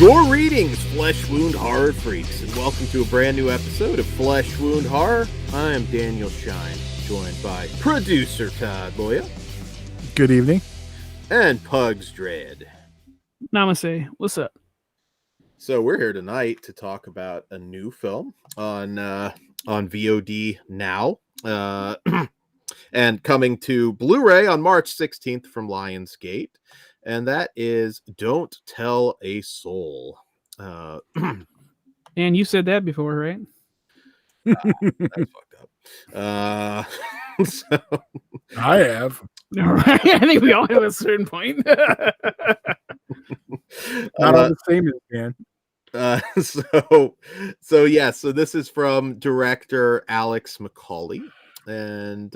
Greetings, Flesh Wound Horror Freaks, and welcome to a brand new episode of Flesh Wound Horror. I am Daniel Shine, joined by producer Todd Loya. Good evening. And Pugs Dread. Namaste. What's up? So we're here tonight to talk about a new film on VOD now, and coming to Blu-ray on March 16th from Lionsgate. And that is Don't Tell a Soul. And you said that before, right? That's fucked up. So, I have. All right. I think we all have a certain point. Not on the same as Dan. So this is from director Alex McAulay, and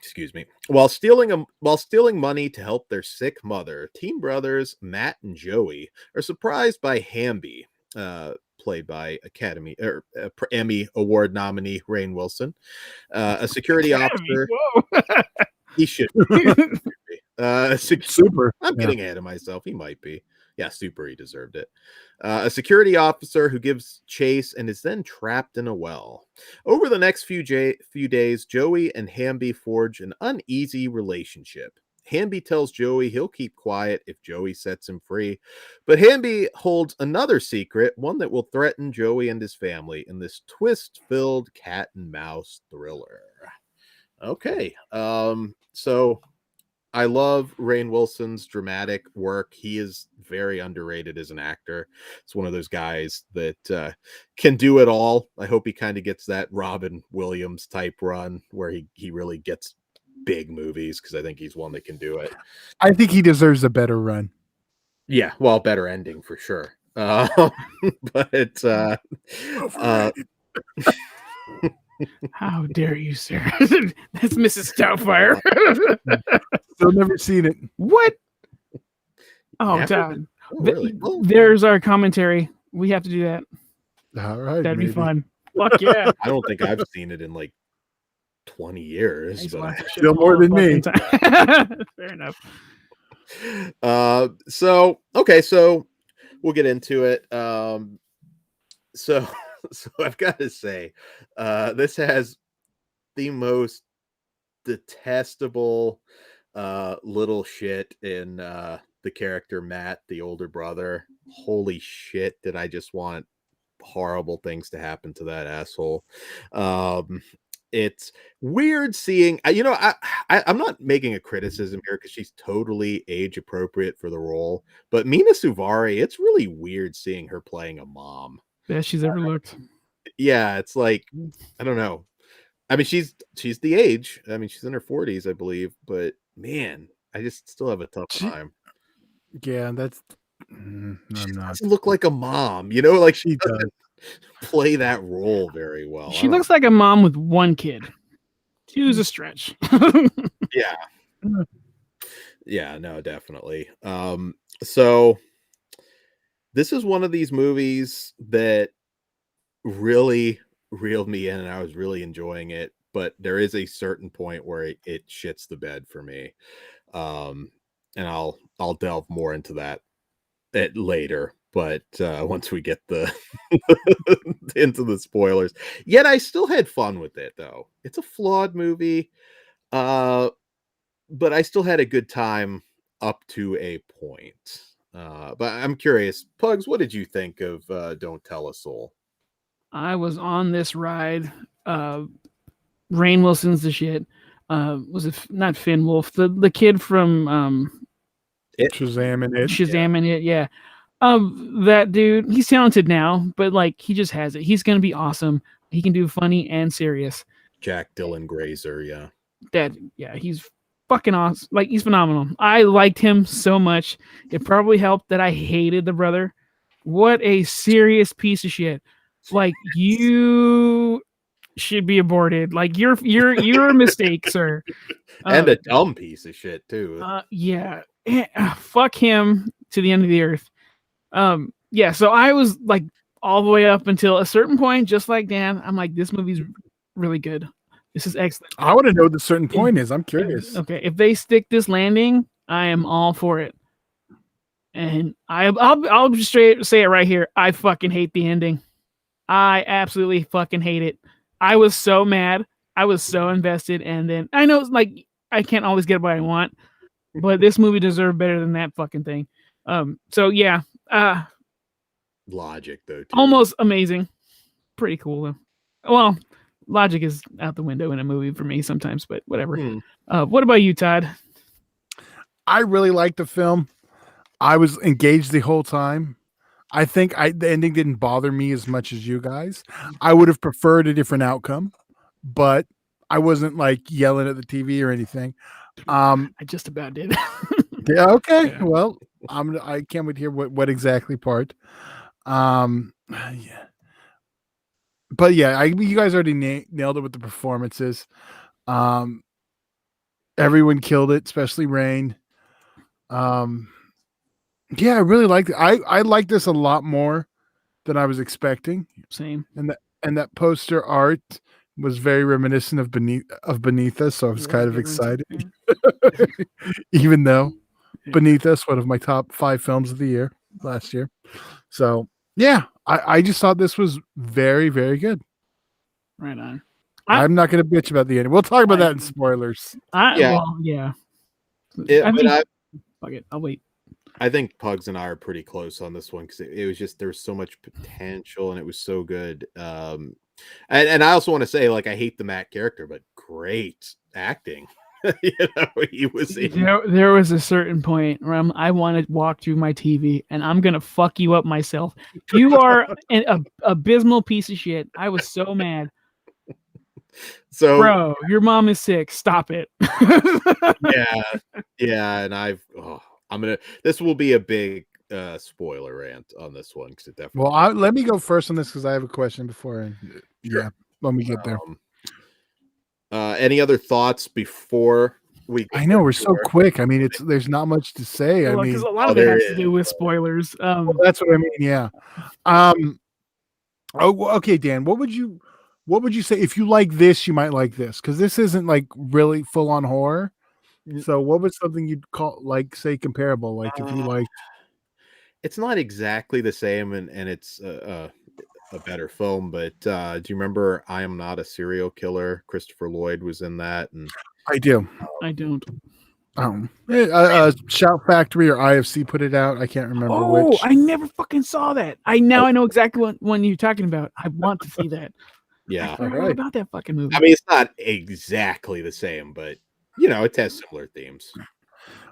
excuse me. While stealing money to help their sick mother, teen brothers Matt and Joey are surprised by Hamby, played by Emmy Award nominee Rainn Wilson, a security officer. He should be. Super. I'm getting ahead of myself. He might be. Yeah, super. He deserved it. A security officer who gives chase and is then trapped in a well. Over the next few days, Joey and Hamby forge an uneasy relationship. Hamby tells Joey he'll keep quiet if Joey sets him free, but Hamby holds another secret, one that will threaten Joey and his family in this twist-filled cat and mouse thriller. Okay, so I love Rainn Wilson's dramatic work. He is very underrated as an actor. It's one of those guys that can do it all. I hope he kind of gets that Robin Williams type run where he really gets big movies, because I think he's one that can do it. I think he deserves a better run. Yeah, well, better ending for sure. But How dare you, sir? That's Mrs. Stoutfire. Still never seen it. What? Oh, Never? Todd. Oh, really? Well, There's our commentary. We have to do that. All right. That'd maybe. be fun. Fuck yeah. I don't think I've seen it in like 20 years. Thanks, But watch that shit Still more all than the me. fucking time. Fair enough. So we'll get into it. So I've got to say, this has the most detestable little shit in the character Matt, the older brother. Holy shit, did I just want horrible things to happen to that asshole. It's weird seeing, I'm not making a criticism here because she's totally age appropriate for the role, but Mina Suvari, it's really weird seeing her playing a mom. Best she's ever looked. Yeah, it's like, I don't know. I mean, she's the age. I mean, she's in her 40s, I believe, but man, I just still have a tough time. Yeah, that's. I'm She not. doesn't look like a mom, like She does. play that role very well. She looks like a mom with one kid. Two's a stretch. Yeah, no, definitely. So this is one of these movies that really reeled me in, and I was really enjoying it, but there is a certain point where it shits the bed for me. And I'll delve more into that later, but once we get the into the spoilers. Yet I still had fun with it, though. It's a flawed movie, but I still had a good time up to a point. But I'm curious, Pugs, what did you think of Don't Tell a Soul? I was on this ride. Rainn Wilson's the shit. Was it not Finn Wolf? The kid from Shazam and it. Shazam and it, yeah. That dude, he's talented now, but like he just has it. He's gonna be awesome. He can do funny and serious. Jack Dylan Grazer, yeah. He's fucking awesome. Like, he's phenomenal. I liked him so much. It probably helped that I hated the brother. What a serious piece of shit. Like, you should be aborted. Like, you're a mistake, sir. And a dumb piece of shit too. Yeah. Fuck him to the end of the earth. Yeah, so I was like all the way up until a certain point, just like Dan. I'm like, this movie's really good. This is excellent. I want to know what the certain point is. I'm curious. Okay, if they stick this landing, I am all for it. And I'll just straight say it right here. I fucking hate the ending. I absolutely fucking hate it. I was so mad. I was so invested, and then I know like I can't always get what I want, but this movie deserved better than that fucking thing. So yeah, Logic though, too. almost amazing. Pretty cool though. Well, logic is out the window in a movie for me sometimes, but whatever. What about you, Todd? I really liked the film. I was engaged the whole time. I think the ending didn't bother me as much as you guys. I would have preferred a different outcome, but I wasn't like yelling at the TV or anything. I just about did. Yeah. Okay. Yeah. Well, I can't wait to hear what exactly part. Yeah. But yeah, you guys already nailed it with the performances. Everyone killed it, especially Rainn. Yeah, I really liked it. I like this a lot more than I was expecting. Same. And that poster art was very reminiscent of Beneath Us, so I was kind of excited. Even though Beneath Us, one of my top 5 films of the year last year. So yeah, I just thought this was very, very good. Right on. I'm not going to bitch about the ending. We'll talk about that in spoilers. Yeah. Fuck it. I'll wait. I think Pugs and I are pretty close on this one because it was just there was so much potential and it was so good. And I also want to say, like, I hate the Matt character, but great acting. He was. There was a certain point where I want to walk through my TV and I'm gonna fuck you up myself. You are an abysmal piece of shit. I was so mad. So, bro, your mom is sick. Stop it. yeah, and this will be a big spoiler rant on this one because it definitely. Well, let me go first on this because I have a question before. Yeah, when we get there. Any other thoughts before we? I know we're so quick. I mean, there's not much to say. Well, I mean, because a lot of it has to do with spoilers. Well, that's what I mean. Yeah. Okay, Dan. What would you say if you like this? You might like this because this isn't like really full on horror. So, what was something you'd call say comparable? Like if you like, it's not exactly the same, and it's a better film. But do you remember I Am Not a Serial Killer? Christopher Lloyd was in that, and I do. I don't. Shout Factory or IFC put it out. I can't remember which. I never fucking saw that. I know exactly what one you're talking about. I want to see that. Yeah, I forgot about that fucking movie. I mean, it's not exactly the same, but it has similar themes.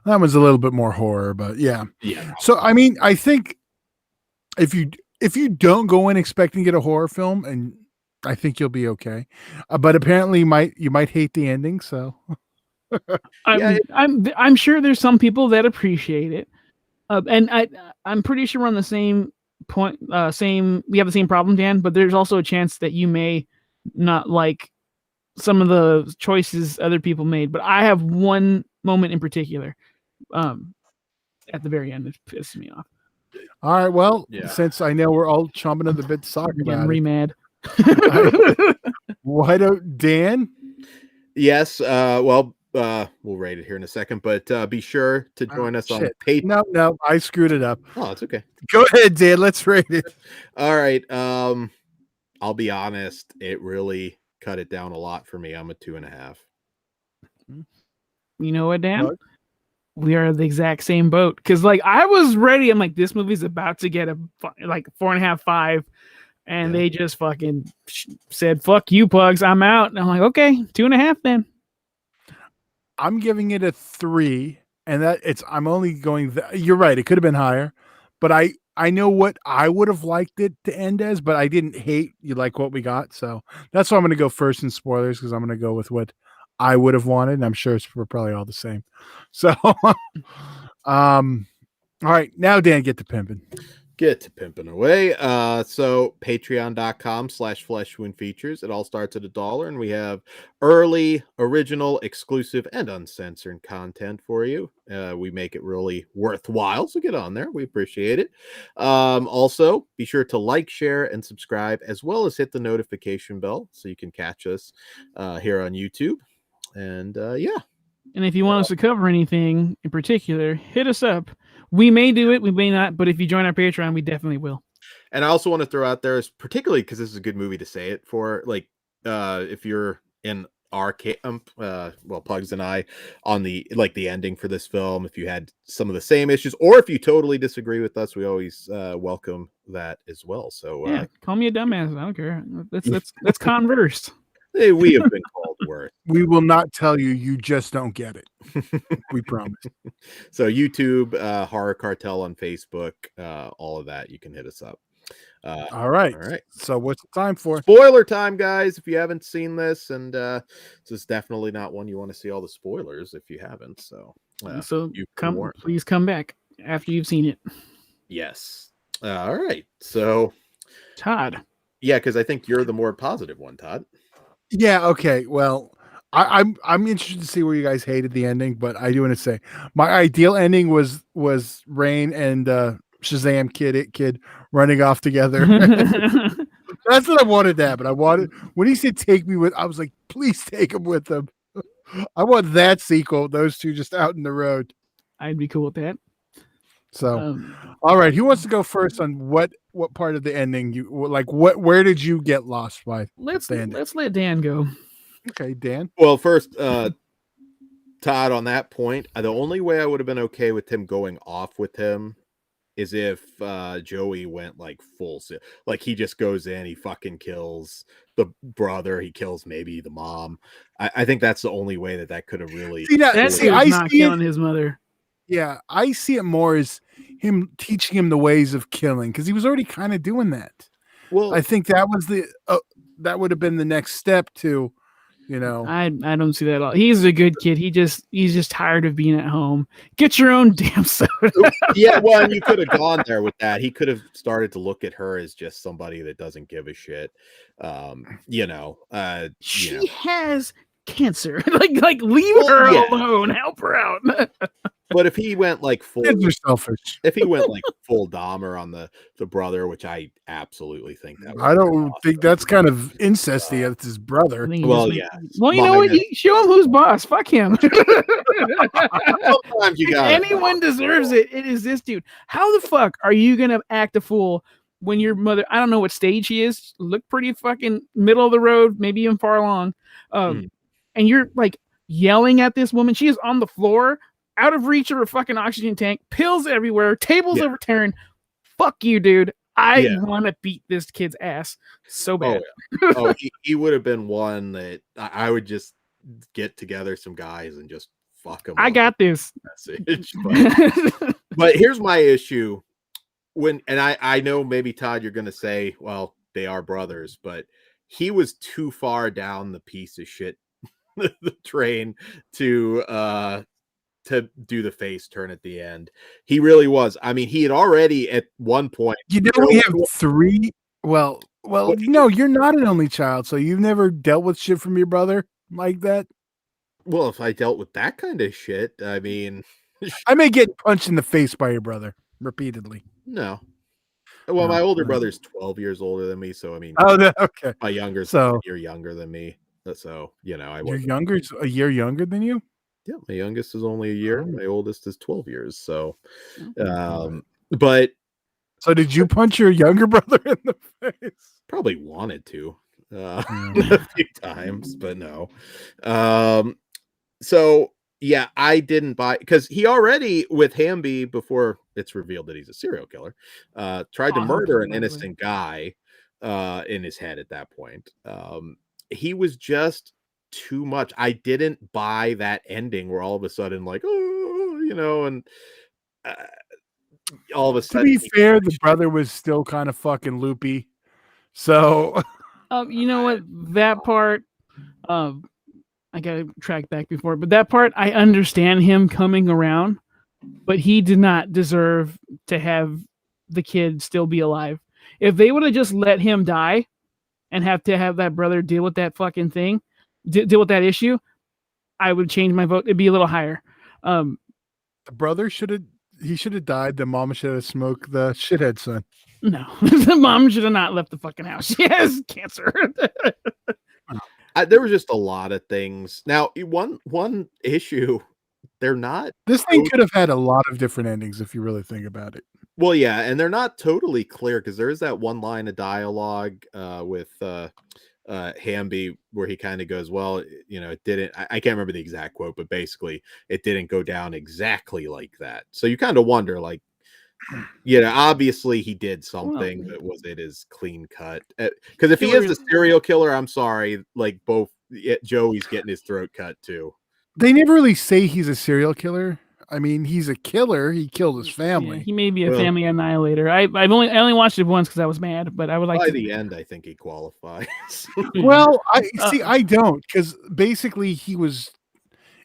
That was a little bit more horror, but yeah. Yeah. So I mean, I think if you don't go in expecting to get a horror film, and I think you'll be okay. But apparently, you might hate the ending. So I'm sure there's some people that appreciate it, and I'm pretty sure we're on the same point. We have the same problem, Dan. But there's also a chance that you may not like some of the choices other people made. But I have one moment in particular, at the very end, that pissed me off. All right, well, since I know we're all chomping at the bit to talk about it, mad. Why don't Dan? Yes. Well, we'll rate it here in a second, but be sure to join us on Patreon. No, I screwed it up. Oh, it's okay. Go ahead, Dan. Let's rate it. All right. I'll be honest. It really cut it down a lot for me. I'm a 2.5. You know what, Dan? What? We are the exact same boat. Because I was ready. I'm like, this movie's about to get a 4.5, 5. And they just fucking said, fuck you, Pugs. I'm out. And I'm like, okay, 2.5 then. I'm giving it a 3. And I'm only going, you're right. It could have been higher. But I know what I would have liked it to end as, but I didn't hate what we got. So that's why I'm going to go first in spoilers, because I'm going to go with what I would have wanted. And I'm sure we're probably all the same. So, all right, now Dan, get to pimping. Get to pimping away. So patreon.com/fleshwoundfeatures. It all starts at $1, and we have early, original, exclusive, and uncensored content for you. We make it really worthwhile, so get on there. We appreciate it. Also, be sure to like, share, and subscribe, as well as hit the notification bell so you can catch us here on YouTube. And And if you want us to cover anything in particular, hit us up. We may do it, we may not, but if you join our Patreon, we definitely will. And I also want to throw out there, particularly because this is a good movie to say it for, like, if you're in our camp, well, Pugs and I, on the ending for this film, if you had some of the same issues, or if you totally disagree with us, we always welcome that as well. So yeah, call me a dumbass. I don't care. Let's converse. Hey, we have been called worse. We will not tell you. You just don't get it. We promise. So YouTube, Horror Cartel on Facebook, all of that, you can hit us up. All right. So what's the time for? Spoiler time, guys. If you haven't seen this, and this is definitely not one you want to see all the spoilers if you haven't. So please come back after you've seen it. Yes. All right. So Todd. Yeah, because I think you're the more positive one, Todd. Yeah. Okay. Well, I'm interested to see where you guys hated the ending, but I do want to say my ideal ending was Rainn and Shazam kid running off together. That's what I wanted that, but I wanted when he said take me with, I was like, please take him with him. I want that sequel, those two just out in the road. I'd be cool with that. So all right, who wants to go first on what part of the ending you like, where did you get lost by? Let's let Dan go. Okay, Dan. Well, first, Todd, on that point, the only way I would have been okay with him going off with him is if Joey went like full, like he just goes in, he fucking kills the brother, he kills maybe the mom. I think that's the only way that could have really. I see killing his mother. Yeah, I see it more as him teaching him the ways of killing because he was already kind of doing that. Well, I think that was that would have been the next step to. You know, I don't see that at all. He's a good kid. He's just tired of being at home. Get your own damn soda. Yeah, well, and you could have gone there with that. He could have started to look at her as just somebody that doesn't give a shit. She has cancer. like leave her alone. Help her out. But if he went like full, you're selfish. If he went like full Dahmer on the brother, which I absolutely think that. I don't think that's kind of incesty. It's his brother. Well, yeah. Well, you know what? You show him who's boss. Fuck him. Sometimes you got. Anyone deserves it. It is this dude. How the fuck are you gonna act a fool when your mother? I don't know what stage she is. Look pretty fucking middle of the road, maybe even far along. And you're like yelling at this woman. She is on the floor, out of reach of her fucking oxygen tank, pills everywhere, tables overturned. Fuck you, dude. I want to beat this kid's ass so bad. He would have been one that I would just get together some guys and just fuck him. I got this message. But here's my issue. I know maybe Todd, you're going to say, well, they are brothers, but he was too far down the piece of shit the train to do the face turn at the end. He really was. I mean, he had already at one point. We have three. Well, no, you're not an only child, so you've never dealt with shit from your brother like that. Well, if I dealt with that kind of shit, I mean, I may get punched in the face by your brother repeatedly. No. Well, my older brother's 12 years older than me, so I mean, okay. My younger's a year younger than me, so Your younger's a year younger than you. Yeah, my youngest is only a year. My oldest is 12 years. So, but so did you punch your younger brother in the face? Probably wanted to a few times, but no. So yeah, I didn't buy because he already with Hamby before it's revealed that he's a serial killer. Tried to murder an innocent guy in his head at that point. He was just too much. I didn't buy that ending where all of a sudden, like, and all of a sudden. To be fair, the brother was still kind of fucking loopy. So, you know what? That part, I gotta track back before, but that part, I understand him coming around, but he did not deserve to have the kid still be alive. If they would have just let him die and have to have that brother deal with that fucking thing, deal with that issue, I would change my vote. It'd be a little higher. The brother should have died. The mom should have smoked the shithead son. No, the mom should have not left the fucking house. She has cancer. There was just a lot of things. Now, one issue they're not. This thing could have had a lot of different endings if you really think about it. Well, yeah, and they're not totally clear because there is that one line of dialogue with Hamby where he kind of goes, well, it didn't, I can't remember the exact quote, but basically it didn't go down exactly like that. So you kind of wonder, like, obviously he did something, but was it as clean cut? Because if he is a serial killer, I'm sorry, like Joey's getting his throat cut too. They never really say he's a serial killer. I mean, he's a killer. He killed his family. Yeah, he may be a family annihilator. I only watched it once because I was mad, but I would like by the end. I think he qualifies. Well, I don't, because basically he was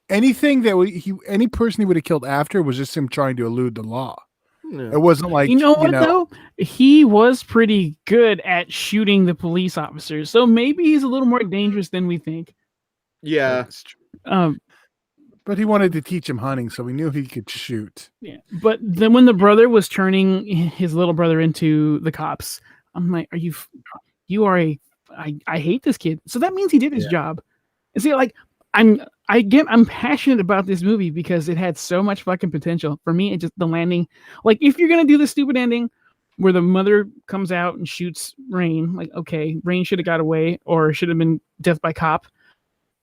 anything that any person he would have killed after was just him trying to elude the law. No. It wasn't like though he was pretty good at shooting the police officers, so maybe he's a little more dangerous than we think. Yeah. But he wanted to teach him hunting, so we knew he could shoot. Yeah, but then when the brother was turning his little brother into the cops, I'm like, you are I hate this kid. So that means he did his job. And see, like, I'm passionate about this movie because it had so much fucking potential. For me, it just the landing. Like, if you're gonna do the stupid ending where the mother comes out and shoots Rainn, like, okay, Rainn should have got away or should have been death by cop,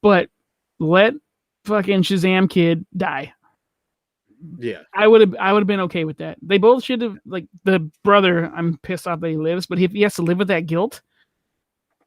but let fucking Shazam kid die. Yeah, I would have been okay with that. They both should have, like, the brother, I'm pissed off that he lives, but if he has to live with that guilt,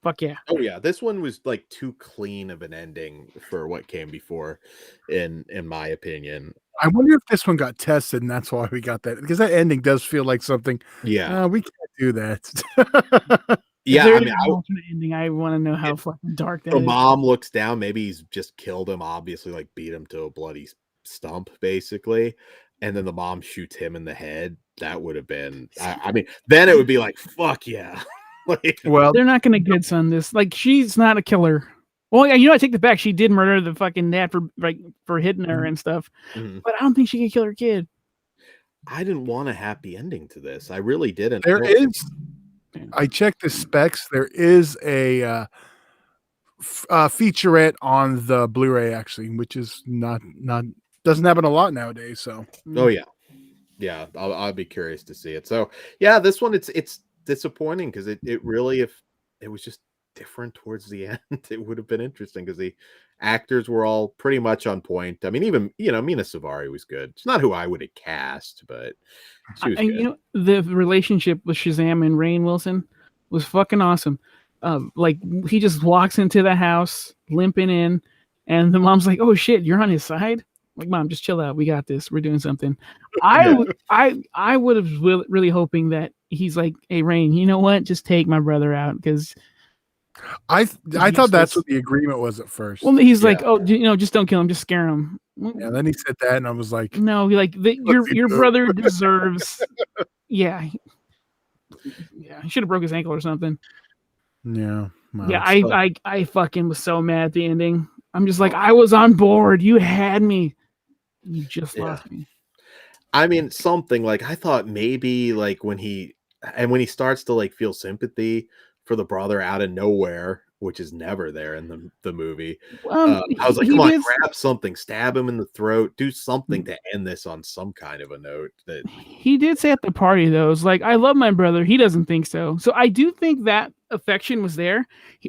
fuck yeah. Oh yeah, this one was like too clean of an ending for what came before, in my opinion. I wonder if this one got tested and that's why we got that, because that ending does feel like something. Yeah, we can't do that. Yeah, I mean, alternate ending. I want to know how fucking dark that is. The mom looks down. Maybe he's just killed him. Obviously, like beat him to a bloody stump, basically, and then the mom shoots him in the head. That would have been. I mean, then it would be like, fuck yeah. Like, well, they're not going to good son this. Like, she's not a killer. Well, yeah, I take the back. She did murder the fucking dad for hitting her and stuff, but I don't think she could kill her kid. I didn't want a happy ending to this. I really didn't. There is. I checked the specs. There is a featurette on the Blu-ray, actually, which is not doesn't happen a lot nowadays. So, oh yeah, I'll be curious to see it. So yeah, this one it's disappointing because it really, if it was just different towards the end, it would have been interesting because the actors were all pretty much on point. I mean, even Mina Savari was good. It's not who I would have cast, but she was good. The relationship with Shazam and Rainn Wilson was fucking awesome. Like, he just walks into the house limping in, and the mom's like, "Oh shit, you're on his side." Like, Mom, just chill out. We got this. We're doing something. I would have really hoping that he's like, "Hey, Rainn, you know what? Just take my brother out," because I thought that's what the agreement was at first. Well, he's like, "Oh, just don't kill him. Just scare him." Yeah. Then he said that, and I was like, "No, like your brother deserves." Yeah. He should have broke his ankle or something. Yeah. Well, yeah. I fucking was so mad at the ending. I'm just like, I was on board. You had me. You just lost me. I mean, something like, I thought maybe like when he starts to like feel sympathy for the brother out of nowhere, which is never there in the movie. I was like, come on, grab something, stab him in the throat, do something to end this on some kind of a note. That he did say at the party, though, it's like, I love my brother. He doesn't think so. So I do think that affection was there,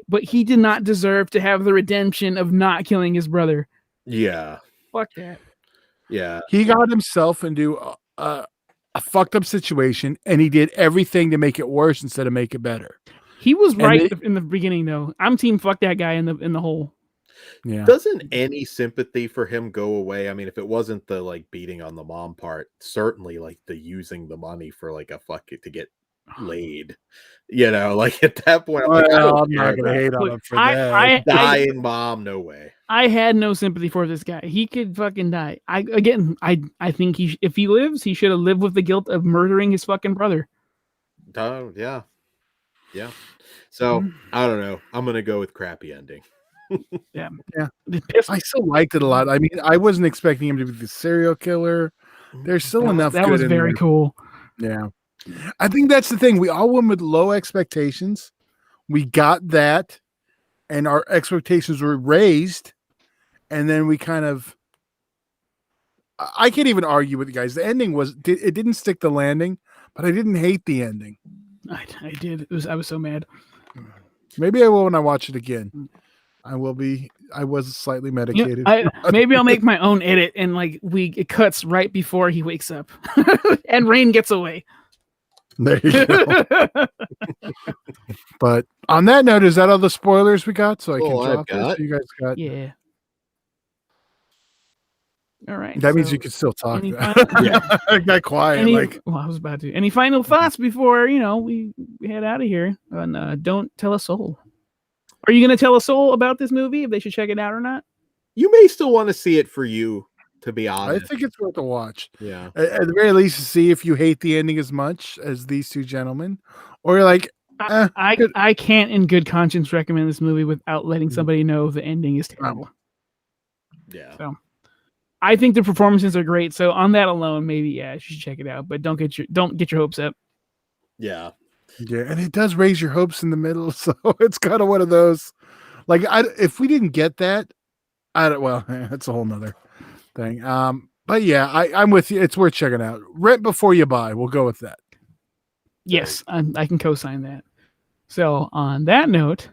but he did not deserve to have the redemption of not killing his brother. Yeah. Fuck that. Yeah. He got himself into a fucked up situation, and he did everything to make it worse instead of make it better. He was right in the beginning, though. I'm team fuck that guy in the hole. Yeah. Doesn't any sympathy for him go away? I mean, if it wasn't the like beating on the mom part, certainly like the using the money for like a fuck it to get laid. Like at that point, I'm I'm not gonna hate on him for that. Dying mom, no way. I had no sympathy for this guy. He could fucking die. I think if he lives, he should have lived with the guilt of murdering his fucking brother. Oh yeah. Yeah. So I don't know. I'm gonna go with crappy ending. Yeah. I still liked it a lot. I mean, I wasn't expecting him to be the serial killer. There's still enough. That was very cool. Yeah. I think that's the thing. We all went with low expectations. We got that, and our expectations were raised, and then we kind of I can't even argue with you guys. The ending it didn't stick the landing, but I didn't hate the ending. I did. I was so mad. Maybe I will when I watch it again. I was slightly medicated. Maybe I'll make my own edit and it cuts right before he wakes up and Rainn gets away. There you go. But on that note, is that all the spoilers we got? So I can drop this. So you guys got. Yeah. All right. That means you can still talk. I got quiet. I was about to. Any final thoughts before we head out of here? And don't tell a soul. Are you going to tell a soul about this movie if they should check it out or not? You may still want to see it for you, to be honest. I think it's worth a watch. Yeah. At the very least, to see if you hate the ending as much as these two gentlemen, or you're like, I can't in good conscience recommend this movie without letting somebody know the ending is terrible. Yeah. So I think the performances are great. So on that alone, maybe you should check it out. But don't get your hopes up. Yeah. Yeah, and it does raise your hopes in the middle, so it's kind of one of those. Like, if we didn't get that, that's a whole nother thing. But yeah, I'm with you. It's worth checking out. Rent before you buy. We'll go with that. Yes, I can co-sign that. So on that note,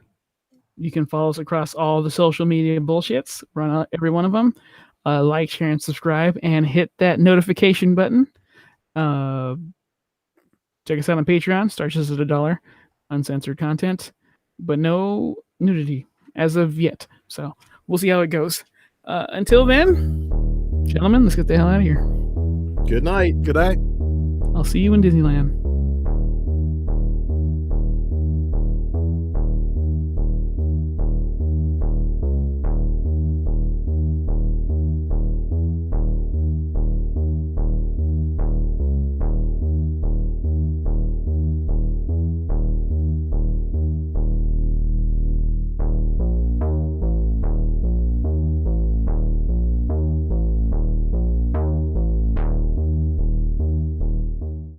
you can follow us across all the social media bullshits. Run out every one of them. Like, share, and subscribe, and hit that notification button. Check us out on Patreon. Starts just at $1. Uncensored content, but no nudity as of yet. So we'll see how it goes. Until then, gentlemen, let's get the hell out of here. Good night. Good night. I'll see you in Disneyland.